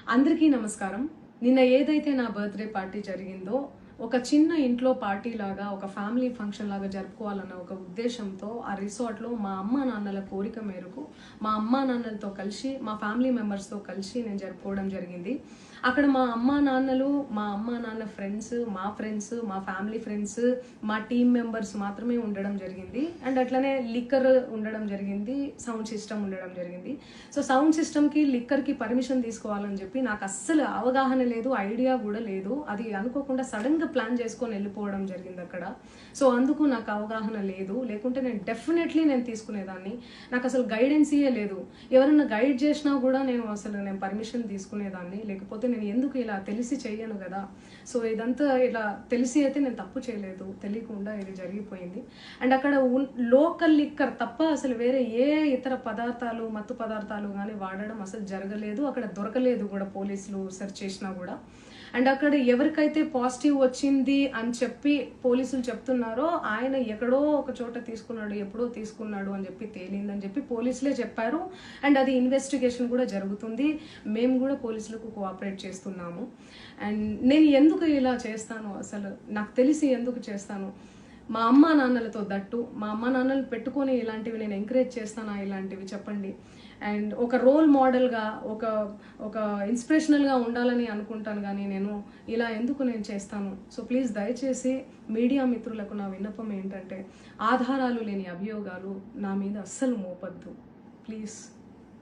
అందరికీ నమస్కారం. నిన్న ఏదైతే నా బర్త్డే పార్టీ జరిగిందో ఒక చిన్న ఇంట్లో పార్టీ లాగా ఒక ఫ్యామిలీ ఫంక్షన్ లాగా జరుపుకోవాలన్న ఒక ఉద్దేశంతో ఆ రిసార్ట్లో మా అమ్మా నాన్నల కోరిక మేరకు మా అమ్మా నాన్నలతో కలిసి మా ఫ్యామిలీ మెంబర్స్తో కలిసి నేను జరుపుకోవడం జరిగింది. అక్కడ మా అమ్మా నాన్నలు, మా అమ్మా నాన్న ఫ్రెండ్స్, మా ఫ్యామిలీ ఫ్రెండ్స్, మా టీమ్ మెంబర్స్ మాత్రమే ఉండడం జరిగింది. అండ్ అట్లనే లిక్కర్ ఉండడం జరిగింది, సౌండ్ సిస్టమ్ ఉండడం జరిగింది. సో సౌండ్ సిస్టమ్కి లిక్కర్కి పర్మిషన్ తీసుకోవాలని చెప్పి నాకు అస్సలు అవగాహన లేదు, ఐడియా కూడా లేదు. అది అనుకోకుండా సడన్గా ప్లాన్ చేసుకొని వెళ్ళిపోవడం జరిగింది అక్కడ. సో అందుకు నాకు అవగాహన లేదు, లేకుంటే నేను తీసుకునేదాన్ని. నాకు అసలు గైడెన్సీయే లేదు. ఎవరన్నా గైడ్ చేసినా కూడా నేను పర్మిషన్ తీసుకునేదాన్ని, లేకపోతే నేను ఎందుకు ఇలా తెలిసి చెయ్యను కదా. సో ఇదంతా ఇలా తెలిసి అయితే నేను తప్పు చేయలేదు, తెలియకుండా ఇది జరిగిపోయింది. అండ్ అక్కడ లోకల్ లిక్కర్ తప్ప అసలు వేరే ఏ ఇతర పదార్థాలు, మత్తు పదార్థాలు కానీ వాడడం అసలు జరగలేదు. అక్కడ దొరకలేదు కూడా, పోలీసులు సెర్చ్ చేసినా కూడా. అండ్ అక్కడ ఎవరికైతే పాజిటివ్ వచ్చింది అని చెప్పి పోలీసులు చెప్తున్నారో ఆయన ఎక్కడో ఒక చోట తీసుకున్నాడు, ఎప్పుడో తీసుకున్నాడు అని చెప్పి తేలిందని చెప్పి పోలీసులే చెప్పారు. అండ్ అది ఇన్వెస్టిగేషన్ కూడా జరుగుతుంది. మేము కూడా పోలీసులకు కోఆపరేట్ చేస్తున్నాము. అండ్ నేను ఎందుకు ఇలా చేస్తాను, అసలు నాకు తెలిసి ఎందుకు చేస్తాను, మా అమ్మా నాన్నలతో దట్టు మా అమ్మా నాన్నలు పెట్టుకొని ఇలాంటివి నేను ఎంకరేజ్ చేస్తానా, ఇలాంటివి చెప్పండి. అండ్ ఒక రోల్ మోడల్గా, ఒక ఇన్స్పిరేషనల్గా ఉండాలని అనుకుంటాను, కానీ నేను ఇలా ఎందుకు నేను చేస్తాను. సో ప్లీజ్ దయచేసి మీడియా మిత్రులకు నా విన్నపం ఏంటంటే, ఆధారాలు లేని అభియోగాలు నా మీద అస్సలు మోపద్దు ప్లీజ్.